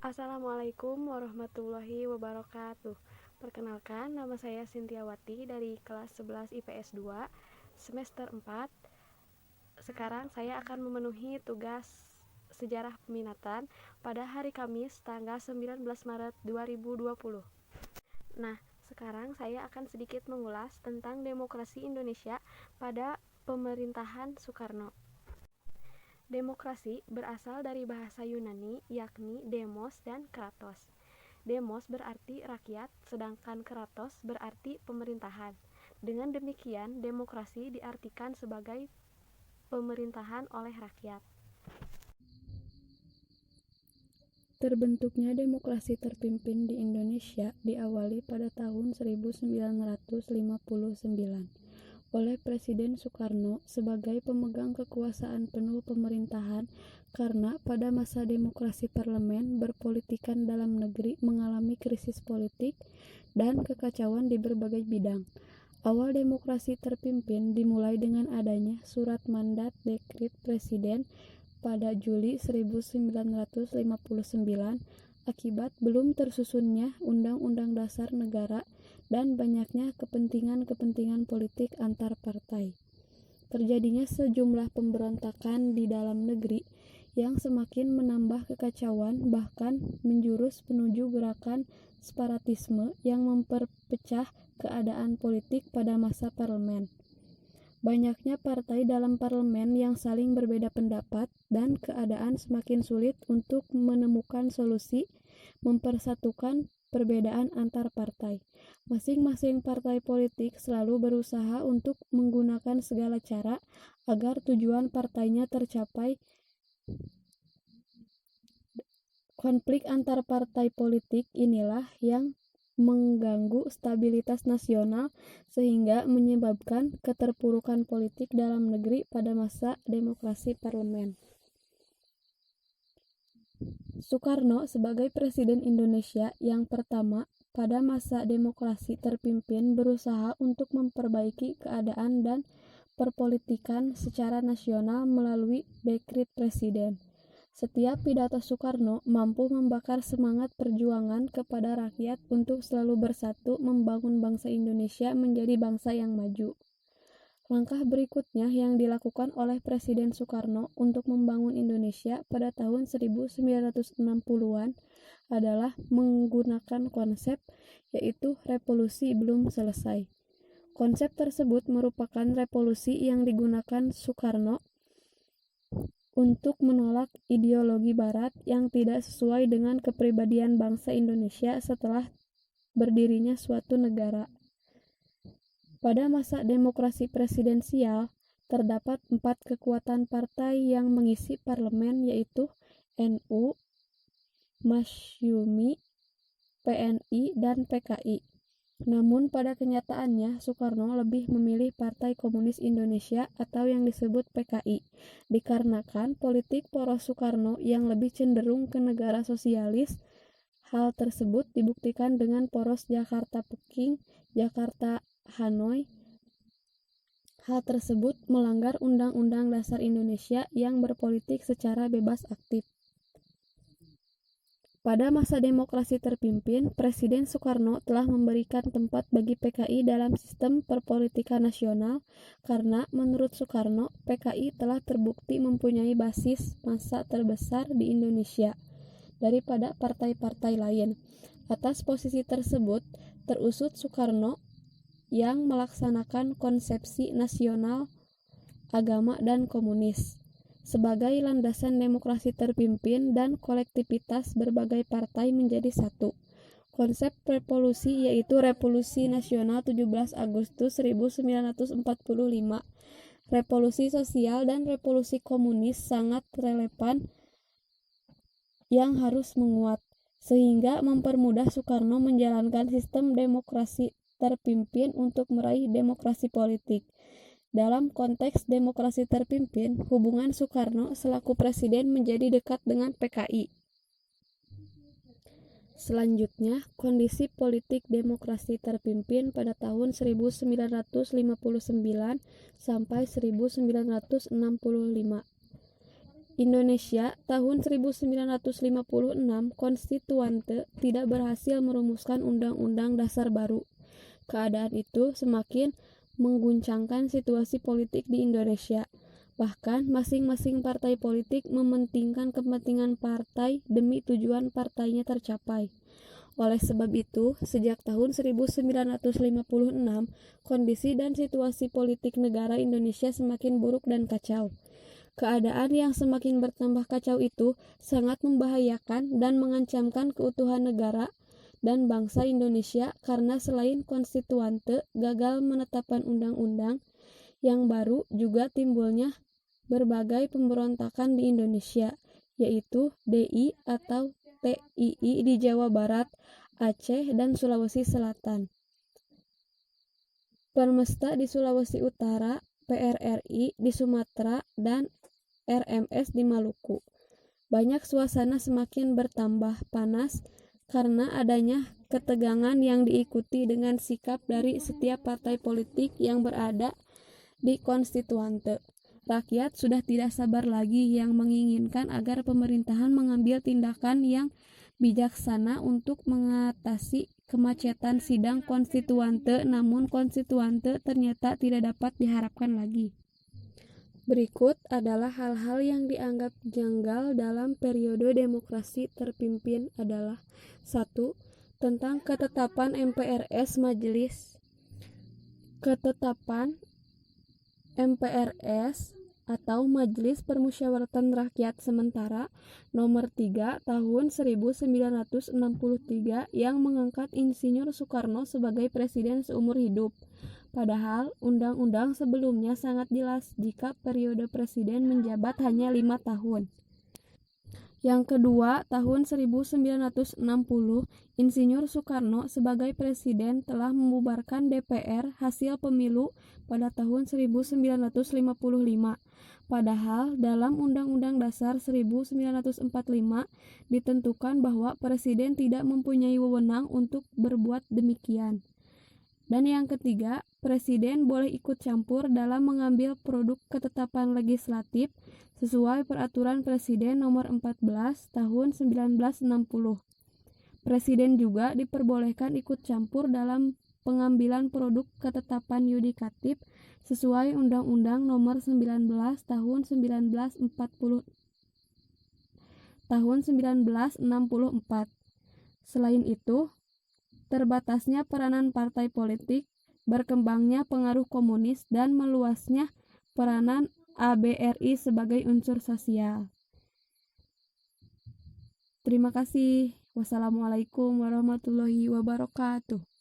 Assalamualaikum warahmatullahi wabarakatuh. Perkenalkan, nama saya Sintiawati dari kelas 11 IPS 2, semester 4. Sekarang saya akan memenuhi tugas sejarah peminatan pada hari Kamis tanggal 19 Maret 2020. Nah, sekarang saya akan sedikit mengulas tentang demokrasi Indonesia pada pemerintahan Soekarno. Demokrasi berasal dari bahasa Yunani, yakni demos dan kratos. Demos berarti rakyat, sedangkan kratos berarti pemerintahan. Dengan demikian, demokrasi diartikan sebagai pemerintahan oleh rakyat. Terbentuknya demokrasi terpimpin di Indonesia diawali pada tahun 1959 oleh Presiden Soekarno sebagai pemegang kekuasaan penuh pemerintahan karena pada masa demokrasi parlemen berpolitikan dalam negeri mengalami krisis politik dan kekacauan di berbagai bidang. Awal demokrasi terpimpin dimulai dengan adanya surat mandat dekret Presiden pada Juli 1959 akibat belum tersusunnya Undang-Undang Dasar Negara dan banyaknya kepentingan-kepentingan politik antar partai. Terjadinya sejumlah pemberontakan di dalam negeri yang semakin menambah kekacauan bahkan menjurus menuju gerakan separatisme yang memperpecah keadaan politik pada masa parlemen. Banyaknya partai dalam parlemen yang saling berbeda pendapat dan keadaan semakin sulit untuk menemukan solusi mempersatukan perbedaan antar partai. Masing-masing partai politik selalu berusaha untuk menggunakan segala cara agar tujuan partainya tercapai. Konflik antar partai politik inilah yang mengganggu stabilitas nasional sehingga menyebabkan keterpurukan politik dalam negeri pada masa demokrasi parlemen. Soekarno sebagai Presiden Indonesia yang pertama pada masa demokrasi terpimpin berusaha untuk memperbaiki keadaan dan perpolitikan secara nasional melalui dekret Presiden. Setiap pidato Soekarno mampu membakar semangat perjuangan kepada rakyat untuk selalu bersatu membangun bangsa Indonesia menjadi bangsa yang maju. Langkah berikutnya yang dilakukan oleh Presiden Soekarno untuk membangun Indonesia pada tahun 1960-an adalah menggunakan konsep yaitu revolusi belum selesai. Konsep tersebut merupakan revolusi yang digunakan Soekarno untuk menolak ideologi Barat yang tidak sesuai dengan kepribadian bangsa Indonesia setelah berdirinya suatu negara. Pada masa demokrasi presidensial, terdapat 4 kekuatan partai yang mengisi parlemen yaitu NU, Masyumi, PNI, dan PKI. Namun pada kenyataannya Soekarno lebih memilih Partai Komunis Indonesia atau yang disebut PKI dikarenakan politik poros Soekarno yang lebih cenderung ke negara sosialis. Hal tersebut dibuktikan dengan poros Jakarta-Peking, Jakarta-Hanoi. Hal tersebut melanggar Undang-Undang Dasar Indonesia yang berpolitik secara bebas aktif. Pada masa demokrasi terpimpin, Presiden Soekarno telah memberikan tempat bagi PKI dalam sistem perpolitikan nasional karena menurut Soekarno, PKI telah terbukti mempunyai basis massa terbesar di Indonesia daripada partai-partai lain. Atas posisi tersebut, terusut Soekarno yang melaksanakan konsepsi nasional, agama, dan komunis sebagai landasan demokrasi terpimpin dan kolektivitas berbagai partai menjadi satu. Konsep revolusi yaitu Revolusi Nasional 17 Agustus 1945, revolusi sosial dan revolusi komunis sangat relevan yang harus menguat, sehingga mempermudah Soekarno menjalankan sistem demokrasi terpimpin untuk meraih demokrasi politik. Dalam konteks demokrasi terpimpin, hubungan Soekarno selaku presiden menjadi dekat dengan PKI. Selanjutnya, kondisi politik demokrasi terpimpin pada tahun 1959 sampai 1965. Indonesia tahun 1956 konstituante tidak berhasil merumuskan undang-undang dasar baru. Keadaan itu semakin mengguncangkan situasi politik di Indonesia. Bahkan masing-masing partai politik mementingkan kepentingan partai demi tujuan partainya tercapai. Oleh sebab itu, sejak tahun 1956, kondisi dan situasi politik negara Indonesia semakin buruk dan kacau. Keadaan yang semakin bertambah kacau itu sangat membahayakan dan mengancamkan keutuhan negara dan bangsa Indonesia karena selain konstituante gagal menetapkan undang-undang yang baru, juga timbulnya berbagai pemberontakan di Indonesia, yaitu DI atau TII di Jawa Barat, Aceh, dan Sulawesi Selatan, Permesta di Sulawesi Utara, PRRI di Sumatera, dan RMS di Maluku. Banyak suasana semakin bertambah panas karena adanya ketegangan yang diikuti dengan sikap dari setiap partai politik yang berada di konstituante. Rakyat sudah tidak sabar lagi yang menginginkan agar pemerintahan mengambil tindakan yang bijaksana untuk mengatasi kemacetan sidang konstituante, namun konstituante ternyata tidak dapat diharapkan lagi. Berikut adalah hal-hal yang dianggap janggal dalam periode demokrasi terpimpin adalah 1. Tentang ketetapan MPRS Majelis Ketetapan MPRS atau Majelis Permusyawaratan Rakyat Sementara nomor 3 tahun 1963 yang mengangkat Insinyur Soekarno sebagai presiden seumur hidup. Padahal undang-undang sebelumnya sangat jelas jika periode presiden menjabat hanya 5 tahun. Yang kedua, tahun 1960, Insinyur Soekarno sebagai presiden telah membubarkan DPR hasil pemilu pada tahun 1955. Padahal dalam Undang-Undang Dasar 1945 ditentukan bahwa presiden tidak mempunyai wewenang untuk berbuat demikian. Dan yang ketiga, presiden boleh ikut campur dalam mengambil produk ketetapan legislatif sesuai peraturan presiden nomor 14 tahun 1960. Presiden juga diperbolehkan ikut campur dalam pengambilan produk ketetapan yudikatif sesuai Undang-Undang nomor 19 tahun 1964. Selain itu, terbatasnya peranan partai politik, berkembangnya pengaruh komunis, dan meluasnya peranan ABRI sebagai unsur sosial. Terima kasih. Wassalamualaikum warahmatullahi wabarakatuh.